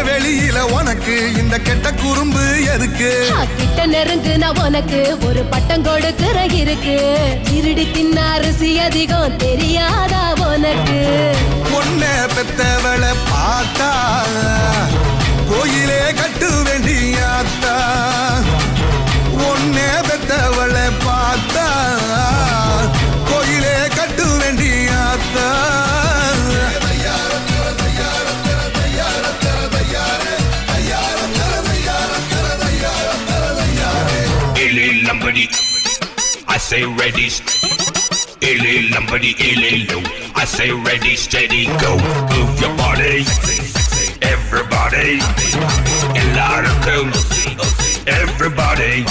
வெளியில உனக்கு இந்த கெட்ட குறும்பு எதுக்கு? கிட்ட நெருங்கு நான் உனக்கு ஒரு பட்டம் கொடுக்கிற இருக்கு. இருடி தின்ன அரிசி அதிகம் தெரியாதா உனக்கு? பொண்ண பெத்தவளை பார்த்தா கோயிலே கட்டு வேண்டியாத்தா. ஒன்னே பெத்தவளை பார்த்தா கோயிலே கட்டு வேண்டியாத்தா. I say ready. Illy lumbody, illy low. I say ready, steady, go. Move your body, everybody. A lot of cool, everybody.